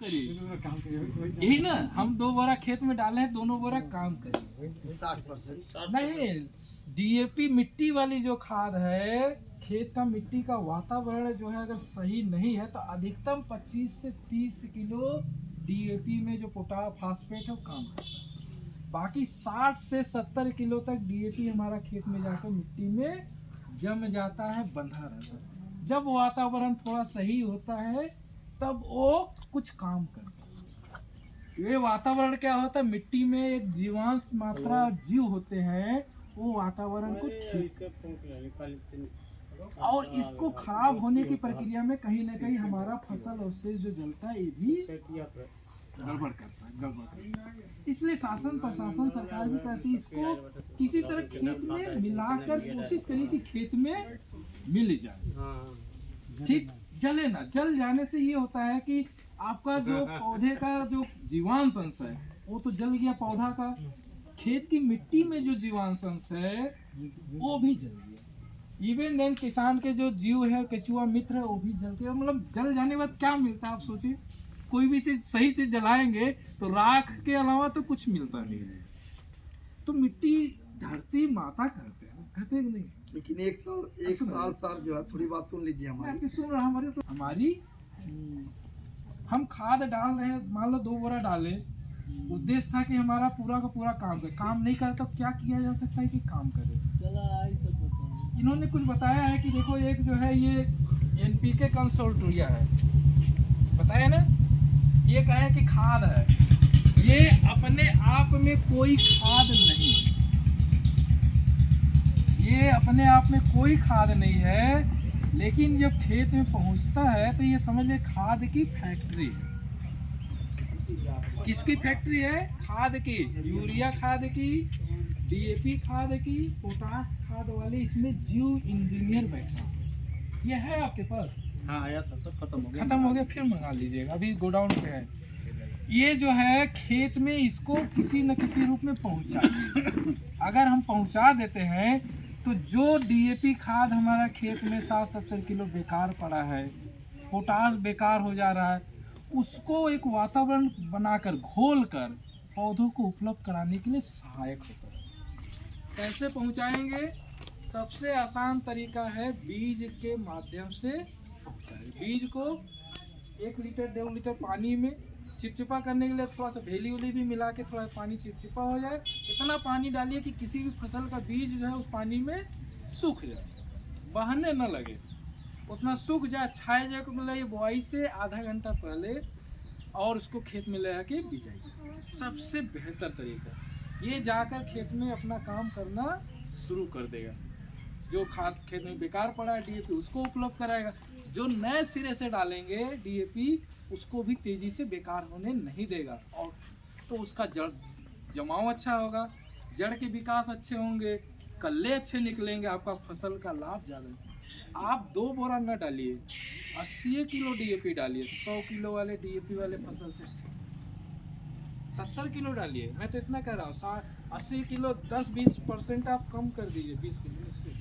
यही ना, हम 2 बोरा खेत में डाले हैं, दोनों बोरा काम करिए। 60% नहीं, डीएपी मिट्टी वाली जो खाद है, खेत का मिट्टी का वातावरण जो है अगर सही नहीं है तो अधिकतम 25 से 30 किलो डीएपी में जो फास्फेट है वो काम करता है। बाकी 60 से 70 किलो तक डीएपी हमारा खेत में जाकर मिट्टी में जम जाता है, बंधा रहता है। जब वातावरण थोड़ा सही होता है तब वो कुछ काम करता है। ये वातावरण क्या होता है, मिट्टी में एक जीवांश मात्रा जीव होते हैं, वो वातावरण को ठीक और इसको खराब होने की प्रक्रिया में कहीं ना कहीं हमारा फसल और शेष जो जलता है ये भी गड़बड़ करता है। इसलिए शासन प्रशासन सरकार भी कहती है इसको किसी तरह खेत में मिलाकर कोशिश करिए कि खेत में मिल जाए, ठीक जले ना। जल जाने से ये होता है कि आपका जो पौधे का जो जीवांश अंश है वो तो जल गया, पौधा का खेत की मिट्टी में जो जीवांश अंश है वो भी जल गया। इवन देन किसान के जो जीव है, केचुआ मित्र है, वो भी जल गया। मतलब जल जाने के बाद क्या मिलता है आप सोचिए, कोई भी चीज सही चीज जलाएंगे तो राख के अलावा तो कुछ मिलता नहीं है। तो मिट्टी धरती माता कहते हैं कि नहीं, लेकिन एक साल सर जो है, थोड़ी बात सुन लीजिए हमारी। सुन रहा हमारी हम खाद डाल रहे हैं, मान लो 2 बोरा डाले, उद्देश्य था कि हमारा पूरा का पूरा काम करे। काम नहीं करे तो क्या किया जा सकता है कि काम करे। इन्होंने कुछ बताया है कि देखो एक जो है ये एनपीके कंसोर्टिया है, बताया ना, ये कहे कि खाद है, ये अपने आप में कोई खाद नहीं, ये अपने आप में कोई खाद नहीं है, लेकिन जब खेत में पहुंचता है तो ये समझ ले खाद की फैक्ट्री है। किसकी फैक्ट्री है? खाद की, यूरिया खाद की, डीएपी खाद की, पोटास खाद वाली। इसमें जीव इंजीनियर बैठा ये है आपके पास? हाँ आया था सर, खत्म हो गया, फिर मंगा लीजिएगा, अभी गोडाउन पे है। ये जो है खेत में इसको किसी न किसी रूप में पहुंचाइए। अगर हम पहुंचा देते हैं तो जो डीएपी खाद हमारा खेत में 60-70 किलो बेकार पड़ा है, पोटास बेकार हो जा रहा है, उसको एक वातावरण बनाकर घोल कर पौधों को उपलब्ध कराने के लिए सहायक होता है। कैसे पहुंचाएंगे? सबसे आसान तरीका है बीज के माध्यम से पहुंचाएं। बीज को 1 लीटर 1.5 लीटर पानी में चिपचिपा करने के लिए थोड़ा सा भेली उली भी मिला के थोड़ा पानी चिपचिपा हो जाए, इतना पानी डालिए कि किसी भी फसल का बीज जो है उस पानी में सूख जाए, बहने न लगे, उतना सूख जाए, छाए जाए। मतलब ये बुआई से आधा घंटा पहले और उसको खेत में ले आके बीजाइए, सबसे बेहतर तरीका। ये जाकर खेत में अपना काम करना शुरू कर देगा। जो खाद खेत में बेकार पड़ा है डीएपी उसको उपलब्ध कराएगा, जो नए सिरे से डालेंगे डीएपी उसको भी तेजी से बेकार होने नहीं देगा, और तो उसका जड़ जमाव अच्छा होगा, जड़ के विकास अच्छे होंगे, कल्ले अच्छे निकलेंगे, आपका फसल का लाभ ज़्यादा। आप 2 बोरा न डालिए, 80 किलो डीएपी डालिए। 100 किलो वाले डीएपी वाले फसल से 70 किलो डालिए। मैं तो इतना कह रहा हूँ 80 किलो 10-20% आप कम कर दीजिए, 20 किलो इससे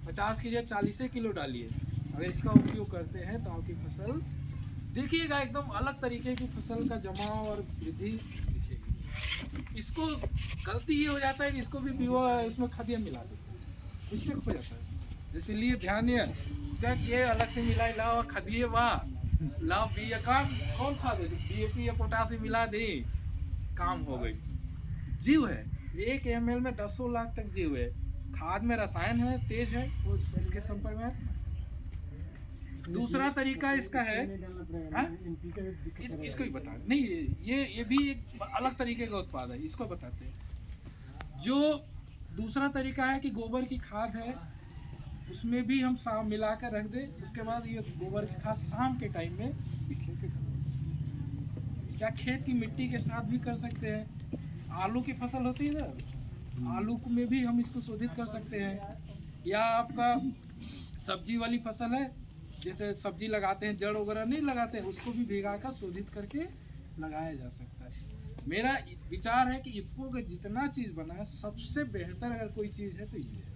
50 की जगह 40 किलो डालिए। अगर इसका उपयोग करते हैं तो आपकी फसल देखिएगा एकदम अलग तरीके की फसल का जमाव और वृद्धि दिखेगी। इसको गलती ये हो जाता है कि इसको भी इसमें खदिया मिला देते हैं, इसलिए हो जाता है। इसलिए ध्यान ये अलग से मिला लाओ खदिए वाह लाओ बी काम कौन खा दे, डीएपी या पोटास मिला दे, काम हो गई। जीव है 1 ml में 10 लाख तक जीव है। खाद में रसायन है, तेज है, वो इसके संपर्क में। दूसरा तरीका इसका है, इसको ही बता नहीं, ये भी एक अलग तरीके का उत्पाद है, इसको बताते हैं। जो दूसरा तरीका है कि गोबर की खाद है, उसमें भी हम शाम मिला कर रख दें, उसके बाद ये गोबर की खाद शाम के टाइम में बिखेर के कर, क्या खेत की मिट्टी के साथ भी कर सकते हैं। आलू की फसल होती है ना, आलू में भी हम इसको शोधित कर सकते हैं। या आपका सब्जी वाली फसल है, जैसे सब्जी लगाते हैं, जड़ वगैरह नहीं लगाते हैं, उसको भी भिगा कर शोधित करके लगाया जा सकता है। मेरा विचार है कि इफ्को का जितना चीज़ बना है सबसे बेहतर अगर कोई चीज़ है तो ये है।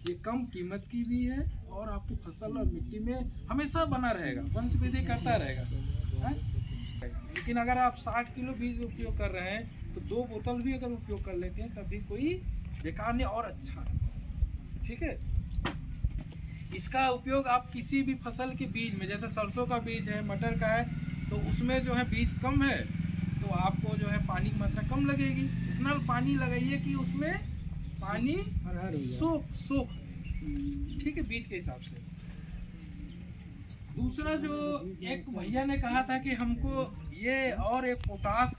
ये कम कीमत की भी है और आपकी फसल और मिट्टी में हमेशा बना रहेगा, वंश वृद्धि करता रहेगा। लेकिन अगर आप 60 किलो बीज उपयोग कर रहे हैं तो 2 बोतल भी अगर उपयोग कर लेते हैं तब भी कोई बेकार नहीं और अच्छा है। ठीक है, इसका उपयोग आप किसी भी फसल के बीज में, जैसे सरसों का बीज है, मटर का है, तो उसमें जो है बीज कम है तो आपको जो है पानी की मात्रा कम लगेगी। इतना पानी लगाइए कि उसमें पानी सोख। ठीक है, बीज के हिसाब से। दूसरा जो एक भैया ने कहा था कि हमको ये और एक पोटाश